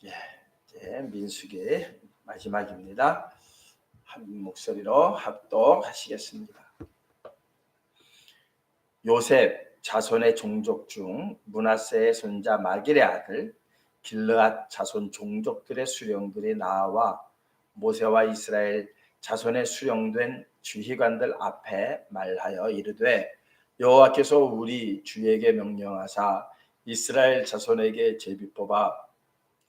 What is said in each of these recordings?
예, 이제 민수기 마지막입니다. 한 목소리로 합독하시겠습니다. 요셉 자손의 종족 중 므낫세의 손자 마길의 아들 길르앗 자손 종족들의 수령들이 나와 모세와 이스라엘 자손의 수령된 주휘관들 앞에 말하여 이르되, 여호와께서 우리 주에게 명령하사 이스라엘 자손에게 제비 뽑아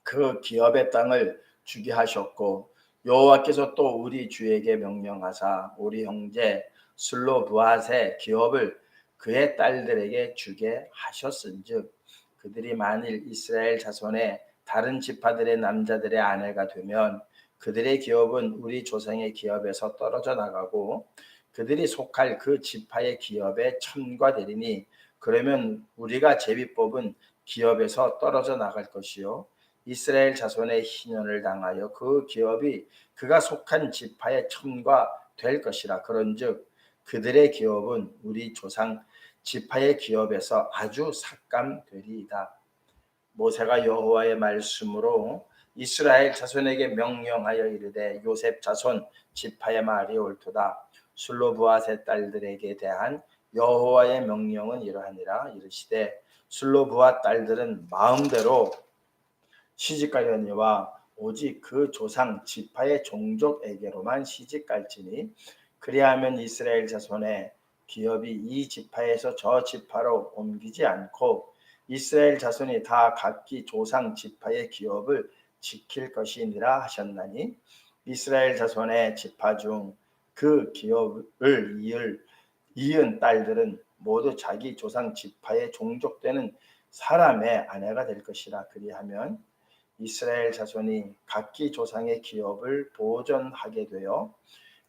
그 기업의 땅을 주게 하셨고, 여호와께서 또 우리 주에게 명령하사 우리 형제 슬로브앗의 기업을 그의 딸들에게 주게 하셨은즉, 그들이 만일 이스라엘 자손의 다른 지파들의 남자들의 아내가 되면 그들의 기업은 우리 조상의 기업에서 떨어져 나가고 그들이 속할 그 지파의 기업에 첨가되리니, 그러면 우리가 제비 뽑은 기업에서 떨어져 나갈 것이요 이스라엘 자손의 희년을 당하여 그 기업이 그가 속한 지파에 첨가될 것이라. 그런즉 그들의 기업은 우리 조상 지파의 기업에서 아주 삭감되리이다. 모세가 여호와의 말씀으로 이스라엘 자손에게 명령하여 이르되, 요셉 자손 지파의 말이 옳도다. 슬로브앗의 딸들에게 대한 여호와의 명령은 이러하니라. 이르시되, 슬로브앗 딸들은 마음대로 시집가려니와 오직 그 조상 지파의 종족에게로만 시집갈지니, 그리하면 이스라엘 자손의 기업이 이 지파에서 저 지파로 옮기지 않고 이스라엘 자손이 다 각기 조상 지파의 기업을 지킬 것이니라 하셨나니, 이스라엘 자손의 지파 중 그 기업을 이은 딸들은 모두 자기 조상 지파의 종족되는 사람의 아내가 될 것이라. 그리하면 이스라엘 자손이 각기 조상의 기업을 보존하게 되어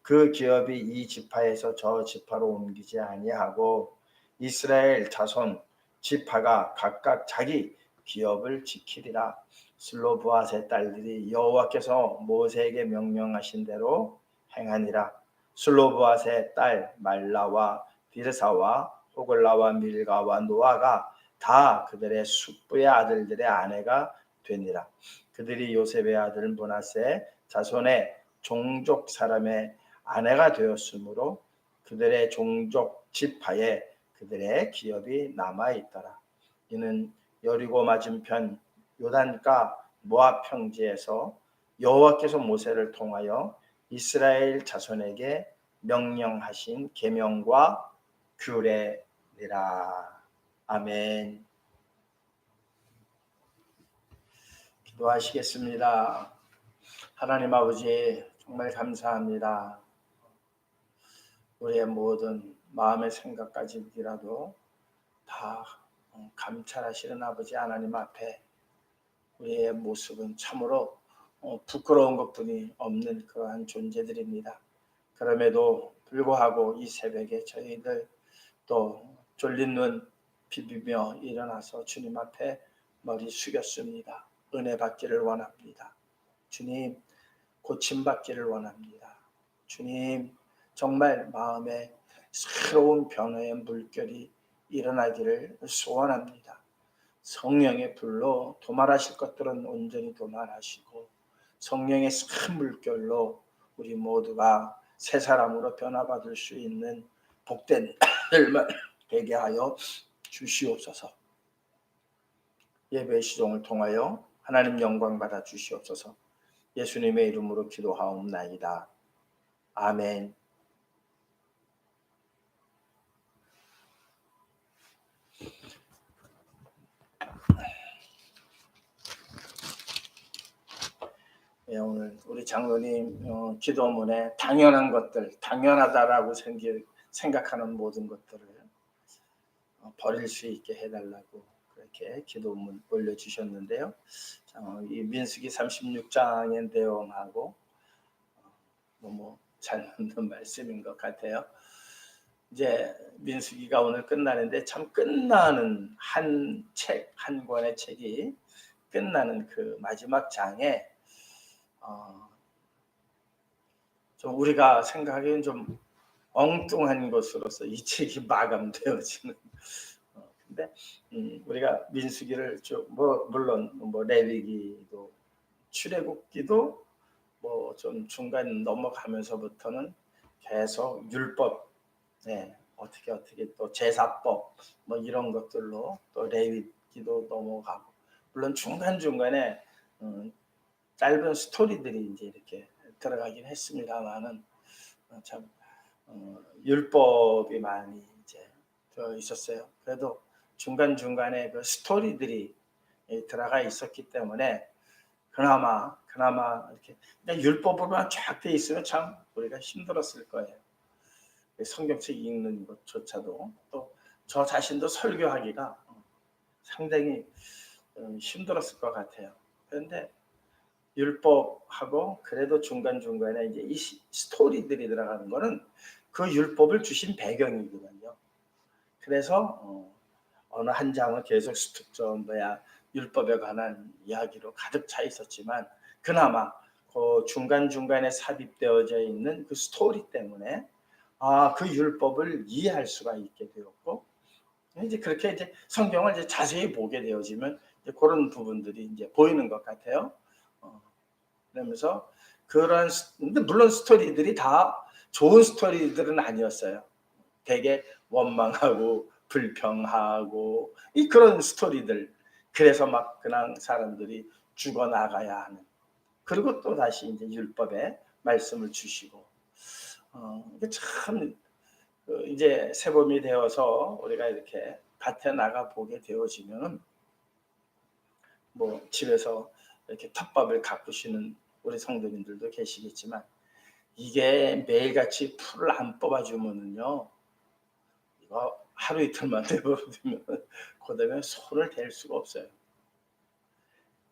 그 기업이 이 지파에서 저 지파로 옮기지 아니하고 이스라엘 자손 지파가 각각 자기 기업을 지키리라. 슬로브앗의 딸들이 여호와께서 모세에게 명령하신 대로 행하니라. 슬로브앗의 딸 말라와 비르사와 호글라와 밀가와 노아가 다 그들의 숙부의 아들들의 아내가 되니라. 그들이 요셉의 아들 므낫세 자손의 종족 사람의 아내가 되었으므로 그들의 종족 지파에 그들의 기업이 남아 있더라. 이는 여리고 맞은편 요단가 모압 평지에서 여호와께서 모세를 통하여 이스라엘 자손에게 명령하신 계명과 규례니라. 아멘. 기도하시겠습니다. 하나님 아버지, 정말 감사합니다. 우리의 모든 마음의 생각까지라도 다 감찰하시는 아버지 하나님 앞에 우리의 모습은 참으로 부끄러운 것뿐이 없는 그러한 존재들입니다. 그럼에도 불구하고 이 새벽에 저희들 또 졸린 눈 비비며 일어나서 주님 앞에 머리 숙였습니다. 은혜 받기를 원합니다. 주님, 고침받기를 원합니다. 주님, 정말 마음에 새로운 변화의 물결이 일어나기를 소원합니다. 성령의 불로 도말하실 것들은 온전히 도말하시고 성령의 큰 물결로 우리 모두가 새 사람으로 변화받을 수 있는 복된 날만 되게 하여 주시옵소서. 예배 시종을 통하여 하나님 영광 받아 주시옵소서. 예수님의 이름으로 기도하옵나이다. 아멘. 예, 오늘 우리 장로님 기도문에 당연한 것들, 당연하다라고 생각하는 모든 것들을 버릴 수 있게 해달라고 그렇게 기도문 올려주셨는데요. 이 민수기 36장의 내용하고 너무 잘 맞는 말씀인 것 같아요. 이제 민수기가 오늘 끝나는데 참 끝나는 한 책, 한 권의 책이 끝나는 그 마지막 장에 좀 우리가 생각하기엔 좀 엉뚱한 것으로서 이 책이 마감되어지는. 근데 우리가 민수기를 쭉 물론 레위기도 출애굽기도 뭐 좀 중간 넘어가면서부터는 계속 율법, 네, 어떻게 또 제사법 뭐 이런 것들로 또 레위기도 넘어가고, 물론 중간중간에 짧은 스토리들이 이제 이렇게 들어가긴 했습니다만은 참 율법이 많이 이제 들어 있었어요. 그래도 중간중간에 그 스토리들이 들어가 있었기 때문에 그나마 이렇게 그냥 율법으로만 쫙 돼 있으면 참 우리가 힘들었을 거예요. 성경책 읽는 것조차도, 또 저 자신도 설교하기가 상당히 힘들었을 것 같아요. 그런데 율법하고 그래도 중간중간에 이제 이 스토리들이 들어가는 거는 그 율법을 주신 배경이거든요. 그래서 어느 한 장은 계속 율법에 관한 이야기로 가득 차 있었지만, 그나마 그 중간중간에 삽입되어져 있는 그 스토리 때문에 그 율법을 이해할 수가 있게 되었고, 이제 그렇게 이제 성경을 이제 자세히 보게 되어지면 이제 그런 부분들이 이제 보이는 것 같아요. 그러면서 근데 물론 스토리들이 다 좋은 스토리들은 아니었어요. 되게 원망하고 불평하고 그런 스토리들. 그래서 막 그냥 사람들이 죽어나가야 하는. 그리고 또 다시 이제 율법의 말씀을 주시고, 참 이제 새봄이 되어서 우리가 이렇게 밭에 나가 보게 되어지면은 뭐 집에서 이렇게 텃밥을 가꾸시는 우리 성도님들도 계시겠지만, 이게 매일같이 풀을 안 뽑아주면은요, 이거 하루 이틀만 돼버리면 그다음에 손을 댈 수가 없어요.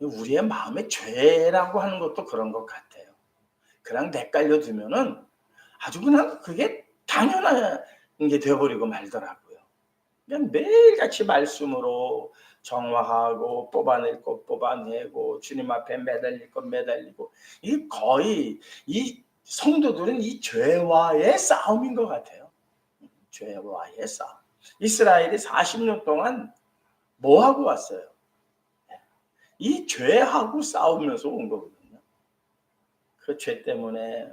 우리의 마음의 죄라고 하는 것도 그런 것 같아요. 그냥 내깔려 두면은 아주 그냥 그게 당연한 게 되어버리고 말더라고요. 그냥 매일같이 말씀으로 정화하고 뽑아낼 것 뽑아내고 주님 앞에 매달릴 것 매달리고, 이 거의 이 성도들은 이 죄와의 싸움인 것 같아요. 죄와의 싸움. 이스라엘이 40년 동안 뭐 하고 왔어요? 이 죄하고 싸우면서 온 거거든요. 그 죄 때문에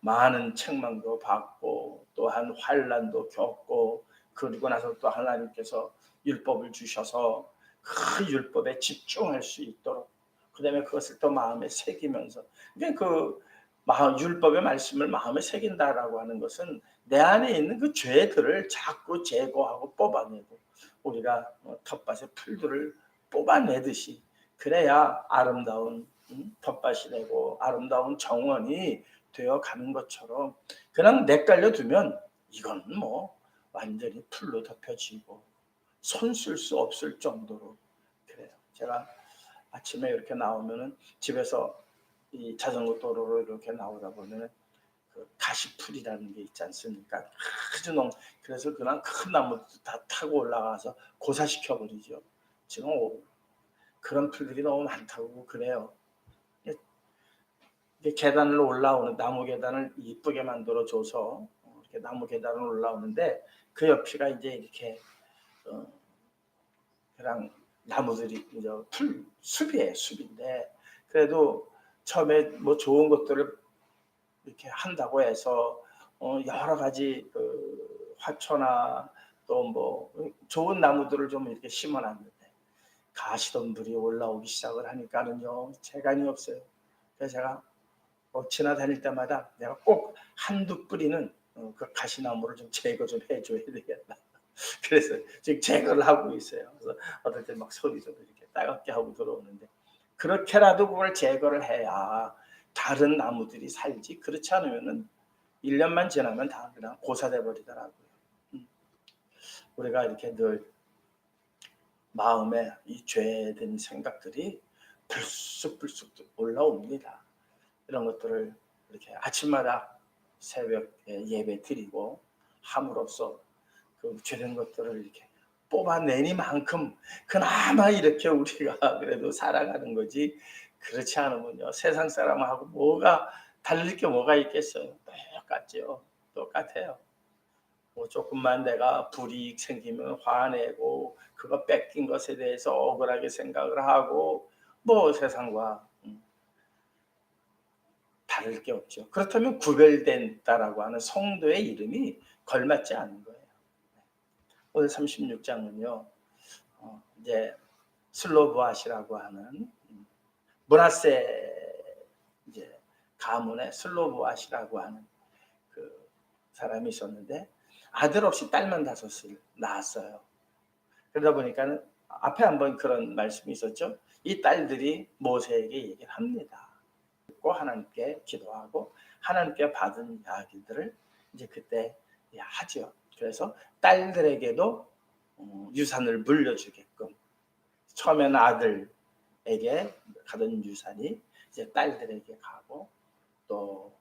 많은 책망도 받고 또한 환난도 겪고, 그리고 나서 또 하나님께서 율법을 주셔서 그 율법에 집중할 수 있도록, 그다음에 그것을 또 마음에 새기면서, 그러니까 그 율법의 말씀을 마음에 새긴다라고 하는 것은 내 안에 있는 그 죄들을 자꾸 제거하고 뽑아내고, 우리가 텃밭의 풀들을 뽑아내듯이, 그래야 아름다운 텃밭이 되고 아름다운 정원이 되어 가는 것처럼, 그냥 내깔려 두면 이건 뭐 완전히 풀로 덮여지고 손 쓸 수 없을 정도로 그래요. 제가 아침에 이렇게 나오면은 집에서 이 자전거 도로로 이렇게 나오다 보면은 그 가시풀이라는 게 있지 않습니까? 아주 그래서 그냥 큰 나무 다 타고 올라가서 고사시켜 버리죠. 지금 그런 풀들이 너무 많다고 그래요. 계단을 올라오는 나무 계단을 이쁘게 만들어 줘서 이렇게 나무 계단을 올라오는데, 그 옆이가 이제 이렇게 그냥 나무들이 이제 풀 숲이에요. 숲인데 그래도 처음에 뭐 좋은 것들을 이렇게 한다고 해서 여러 가지 그 화초나 또 뭐 좋은 나무들을 좀 이렇게 심어놨는데, 가시덤불이 올라오기 시작을 하니까는요, 재간이 없어요. 그래서 제가 지나다닐 때마다 내가 꼭 한두 뿌리는 그 가시나무를 좀 제거 좀 해줘야 되겠다. 그래서 지금 제거를 하고 있어요. 그래서 어떨 때 막 소리 좀 이렇게 따갑게 하고 들어오는데, 그렇게라도 그걸 제거를 해야 다른 나무들이 살지, 그렇지 않으면은 1년만 지나면 다 그냥 고사돼 버리더라고요. 우리가 이렇게 늘 마음에 이 죄된 생각들이 불쑥불쑥 올라옵니다. 이런 것들을 이렇게 아침마다 새벽에 예배 드리고 함으로써 그 죄된 것들을 이렇게 뽑아내니만큼 그나마 이렇게 우리가 그래도 살아가는 거지, 그렇지 않으면요, 세상 사람하고 뭐가 다를 게 뭐가 있겠어요. 똑같죠. 똑같아요. 뭐 조금만 내가 불이익 생기면 화내고 그거 뺏긴 것에 대해서 억울하게 생각을 하고, 뭐 세상과 다를 게 없죠. 그렇다면 구별된다라고 하는 성도의 이름이 걸맞지 않은 거예요. 오늘 36장은요. 이제 슬로브앗이라고 하는 므낫세 이제 가문의 슬로브앗이라고 하는 그 사람이 있었는데 아들 없이 딸만 5을 낳았어요. 그러다 보니까는 앞에 한번 그런 말씀이 있었죠. 이 딸들이 모세에게 얘기를 합니다. 듣고 하나님께 기도하고 하나님께 받은 이야기들을 이제 그때 하죠. 그래서 딸들에게도 유산을 물려주게끔 처음에는 아들에게 가던 유산이 이제 딸들에게 가고 또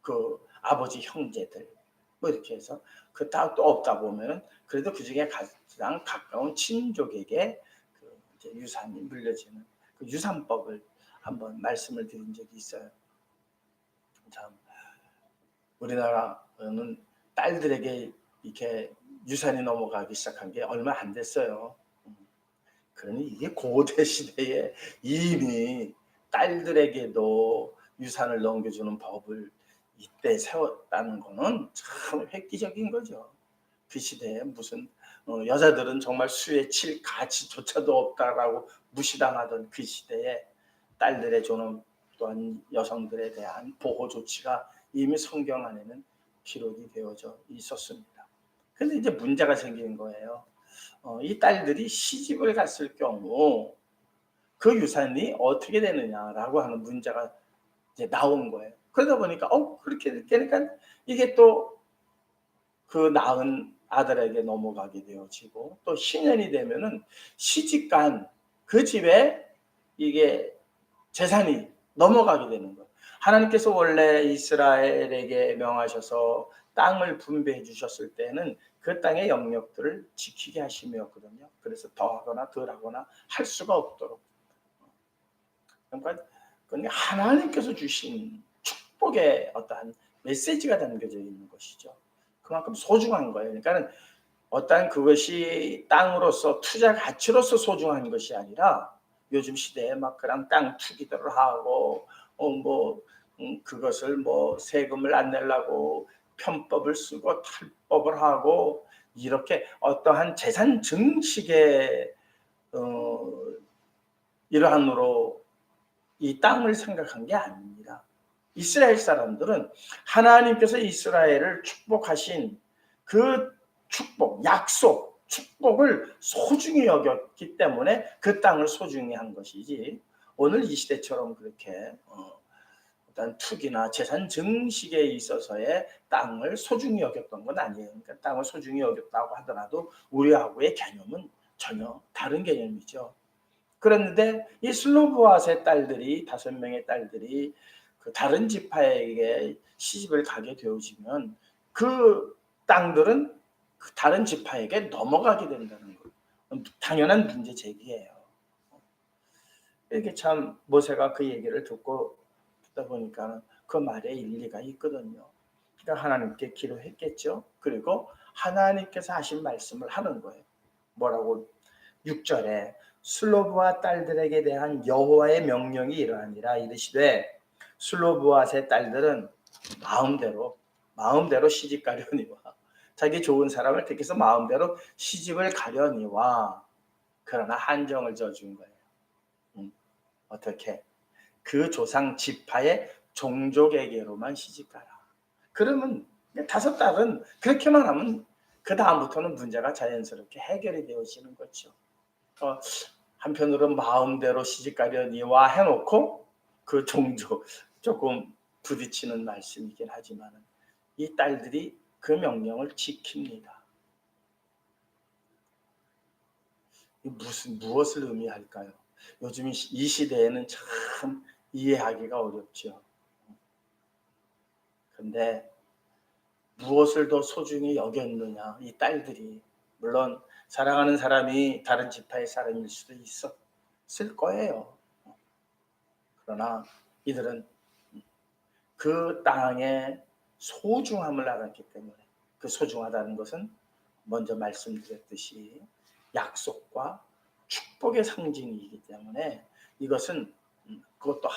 그 아버지 형제들 뭐 이렇게 해서 그 다 또 없다 보면은 그래도 그 중에 가장 가까운 친족에게 그 이제 유산이 물려지는 그 유산법을 한번 말씀을 드린 적이 있어요. 참 우리나라는 딸들에게 이렇게 유산이 넘어가기 시작한 게 얼마 안 됐어요. 그러니 이게 고대 시대에 이미 딸들에게도 유산을 넘겨주는 법을 이때 세웠다는 거는 참 획기적인 거죠. 그 시대에 무슨 여자들은 정말 수에 칠 가치조차도 없다라고 무시당하던 그 시대에 딸들의 존엄 또한 여성들에 대한 보호 조치가 이미 성경 안에는 기록이 되어져 있었습니다. 근데 이제 문제가 생기는 거예요. 이 딸들이 시집을 갔을 경우 그 유산이 어떻게 되느냐라고 하는 문제가 이제 나온 거예요. 그러다 보니까 그렇게 되니까 이게 또 그 낳은 아들에게 넘어가게 되어지고 또 10년이 되면은 시집간 그 집에 이게 재산이 넘어가게 되는 거예요. 하나님께서 원래 이스라엘에게 명하셔서 땅을 분배해 주셨을 때는 그 땅의 영역들을 지키게 하심이었거든요. 그래서 더하거나 덜하거나 할 수가 없도록. 그러니까 하나님께서 주신 축복의 어떠한 메시지가 담겨져 있는 것이죠. 그만큼 소중한 거예요. 그러니까 어떠한 그것이 땅으로서 투자 가치로서 소중한 것이 아니라 요즘 시대에 막 그냥 땅 투기들을 하고 그것을 세금을 안 내려고 편법을 쓰고 탈법을 하고 이렇게 어떠한 재산 증식의 일환으로 이 땅을 생각한 게 아닙니다. 이스라엘 사람들은 하나님께서 이스라엘을 축복하신 그 축복, 약속, 축복을 소중히 여겼기 때문에 그 땅을 소중히 한 것이지 오늘 이 시대처럼 그렇게 어떤 투기나 재산 증식에 있어서의 땅을 소중히 여겼던 건 아니에요. 그러니까 땅을 소중히 여겼다고 하더라도 우리하고의 개념은 전혀 다른 개념이죠. 그런데 이 슬로브앗의 딸들이 5명의 딸들이 그 다른 지파에게 시집을 가게 되어지면 그 땅들은 그 다른 지파에게 넘어가게 된다는 거. 당연한 문제 제기예요. 이렇게 참 모세가 그 얘기를 듣고 듣다 보니까 그 말에 일리가 있거든요. 그러니까 하나님께 기도했겠죠. 그리고 하나님께서 하신 말씀을 하는 거예요. 뭐라고 6절에 슬로브앗 딸들에게 대한 여호와의 명령이 이러하니라 이르시되 슬로브앗의 딸들은 마음대로 시집 가려니와 자기 좋은 사람을 택해서 마음대로 시집을 가려니와 그러나 한정을 져준 거예요. 어떻게? 그 조상 지파의 종족에게로만 시집 가라. 그러면 5딸은 그렇게만 하면 그 다음부터는 문제가 자연스럽게 해결이 되어지는 거죠. 한편으로는 마음대로 시집가려니와 해놓고 그 종족 조금 부딪히는 말씀이긴 하지만 이 딸들이 그 명령을 지킵니다. 무엇을 의미할까요? 요즘 이 시대에는 참 이해하기가 어렵죠. 근데 무엇을 더 소중히 여겼느냐 이 딸들이. 물론 사랑하는 사람이 다른 지파의 사람일 수도 있었을 거예요. 그러나 이들은 그 땅의 소중함을 알았기 때문에 그 소중하다는 것은 먼저 말씀드렸듯이 약속과 축복의 상징이기 때문에 이것은 그것도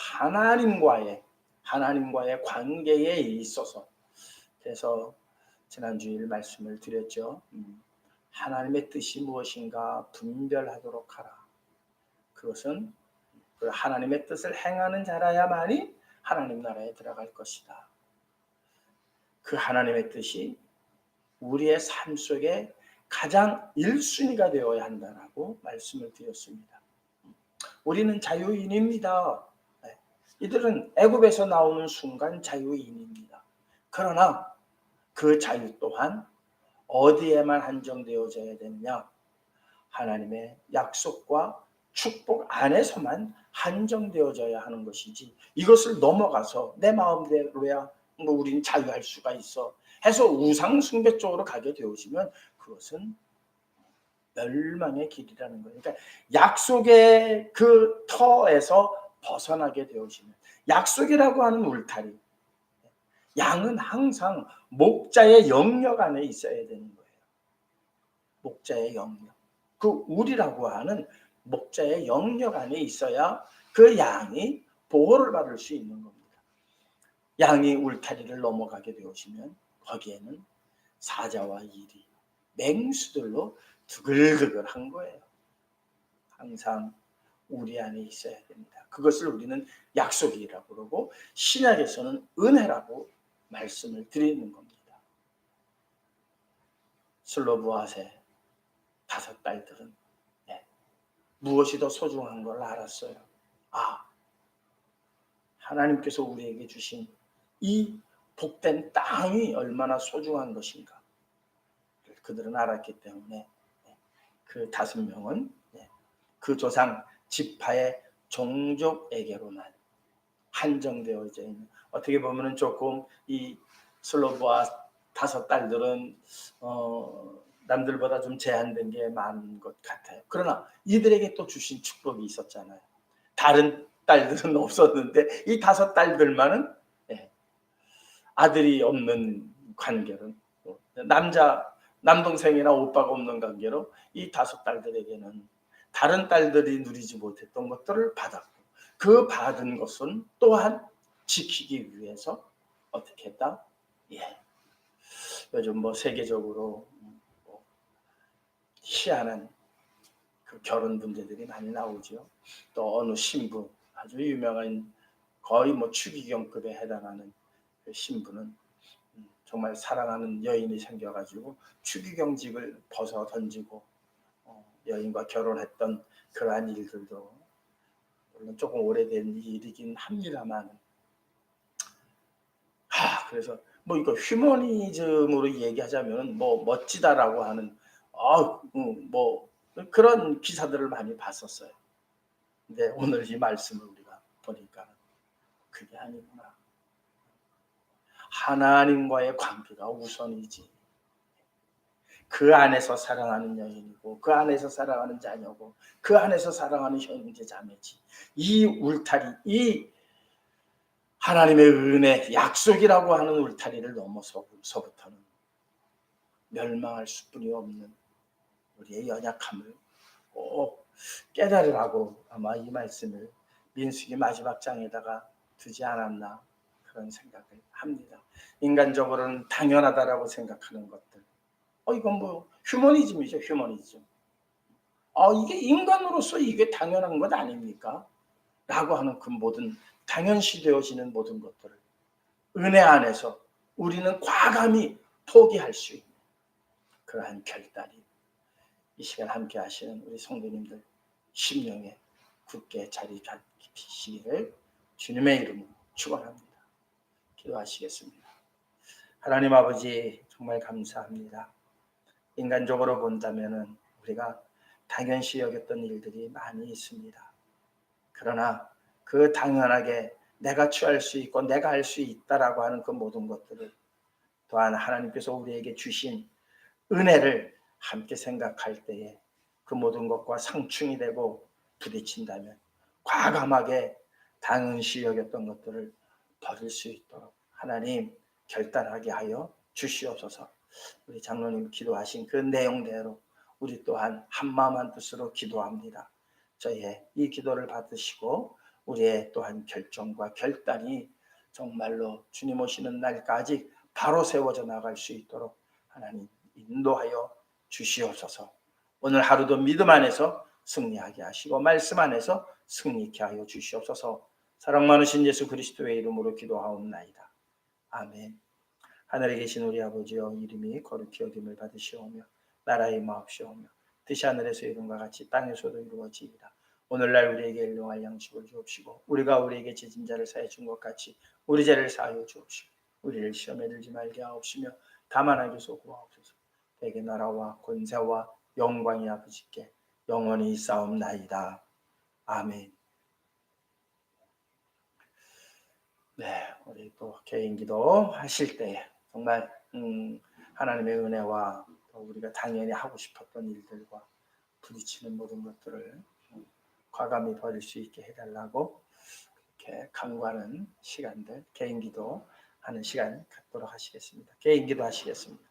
하나님과의 관계에 있어서. 그래서 지난주일 말씀을 드렸죠. 하나님의 뜻이 무엇인가 분별하도록 하라. 그것은 그 하나님의 뜻을 행하는 자라야만이 하나님 나라에 들어갈 것이다. 그 하나님의 뜻이 우리의 삶 속에 가장 1순위가 되어야 한다라고 말씀을 드렸습니다. 우리는 자유인입니다. 이들은 애굽에서 나오는 순간 자유인입니다. 그러나 그 자유 또한 어디에만 한정되어져야 되느냐? 하나님의 약속과 축복 안에서만 한정되어져야 하는 것이지, 이것을 넘어가서 내 마음대로야 뭐 우린 자유할 수가 있어 해서 우상 숭배 쪽으로 가게 되어지면 그것은 멸망의 길이라는 거예요. 그러니까 약속의 그 터에서 벗어나게 되어지면, 약속이라고 하는 울타리, 양은 항상 목자의 영역 안에 있어야 되는 거예요. 목자의 영역. 그 울이라고 하는 목자의 영역 안에 있어야 그 양이 보호를 받을 수 있는 겁니다. 양이 울타리를 넘어가게 되어지면 거기에는 사자와 이리, 맹수들로 두글두글한 거예요. 항상 우리 안에 있어야 됩니다. 그것을 우리는 약속이라고 그러고 신약에서는 은혜라고 말씀을 드리는 겁니다. 슬로브아세 5 딸들은 무엇이 더 소중한 걸 알았어요. 하나님께서 우리에게 주신 이 복된 땅이 얼마나 소중한 것인가. 그들은 알았기 때문에 그 5명은 그 조상 지파의 종족에게로만 한정되어져 있는, 어떻게 보면 조금 이 슬로브와 5 딸들은 남들보다 좀 제한된 게 많은 것 같아요. 그러나 이들에게 또 주신 축복이 있었잖아요. 다른 딸들은 없었는데 이 5 딸들만은 아들이 없는 관계로, 남동생이나 오빠가 없는 관계로 이 5 딸들에게는 다른 딸들이 누리지 못했던 것들을 받았고, 그 받은 것은 또한 지키기 위해서 어떻게 했다? 요즘 뭐 세계적으로 희한한 그 결혼 문제들이 많이 나오죠. 또 어느 신부, 아주 유명한 거의 뭐 추기경급에 해당하는 그 신부는 정말 사랑하는 여인이 생겨가지고 추기경직을 벗어 던지고 여인과 결혼했던 그러한 일들도 물론 조금 오래된 일이긴 합니다만, 그래서 뭐 이거 휴머니즘으로 얘기하자면 뭐 멋지다라고 하는 뭐 그런 기사들을 많이 봤었어요. 근데 오늘 이 말씀을 우리가 보니까 그게 아니구나. 하나님과의 관계가 우선이지. 그 안에서 사랑하는 여인이고, 그 안에서 사랑하는 자녀고, 그 안에서 사랑하는 형제 자매지. 이 울타리, 이 하나님의 은혜, 약속이라고 하는 울타리를 넘어서부터는 멸망할 수뿐이 없는 우리의 연약함을 꼭 깨달으라고 아마 이 말씀을 민수기 마지막 장에다가 두지 않았나, 그런 생각을 합니다. 인간적으로는 당연하다라고 생각하는 것들, 이건 뭐 휴머니즘이죠. 휴머니즘. 이게 인간으로서 이게 당연한 것 아닙니까? 라고 하는 그 모든 당연시 되어지는 모든 것들을 은혜 안에서 우리는 과감히 포기할 수 있는 그러한 결단이 이 시간 함께 하시는 우리 성도님들 심령에 굳게 자리 잡히시기를 주님의 이름으로 축원합니다. 기도하시겠습니다. 하나님 아버지, 정말 감사합니다. 인간적으로 본다면은 우리가 당연시 여겼던 일들이 많이 있습니다. 그러나 그 당연하게 내가 취할 수 있고 내가 할 수 있다라고 하는 그 모든 것들을 또한 하나님께서 우리에게 주신 은혜를 함께 생각할 때에 그 모든 것과 상충이 되고 부딪힌다면 과감하게 당연시 여겼던 것들을 버릴 수 있도록 하나님 결단하게 하여 주시옵소서. 우리 장로님 기도하신 그 내용대로 우리 또한 한마음 한뜻으로 기도합니다. 저희의 이 기도를 받으시고 우리의 또한 결정과 결단이 정말로 주님 오시는 날까지 바로 세워져 나갈 수 있도록 하나님 인도하여 주시옵소서. 오늘 하루도 믿음 안에서 승리하게 하시고 말씀 안에서 승리케 하여 주시옵소서. 사랑 많으신 예수 그리스도의 이름으로 기도하옵나이다. 아멘. 하늘에 계신 우리 아버지여, 이름이 거룩히 여김을 받으시오며 나라의 마옵시오며 뜻이 하늘에서 이룬과 같이 땅에서도 이루어지이다. 오늘날 우리에게 일용할 양식을 주옵시고 우리가 우리에게 지진 자를 사해 준 것 같이 우리 죄를 사하여 주옵시고 우리를 시험에 들지 말게 하옵시며 다만 악에서 구하옵소서. 대개 나라와 권세와 영광이 아버지께 영원히 있사옵나이다. 아멘. 네, 우리 또 개인기도 하실 때 정말 하나님의 은혜와 또 우리가 당연히 하고 싶었던 일들과 부딪히는 모든 것들을 과감히 버릴 수 있게 해달라고 이렇게 간구하는 시간들, 개인기도 하는 시간 갖도록 하시겠습니다. 개인기도 하시겠습니다.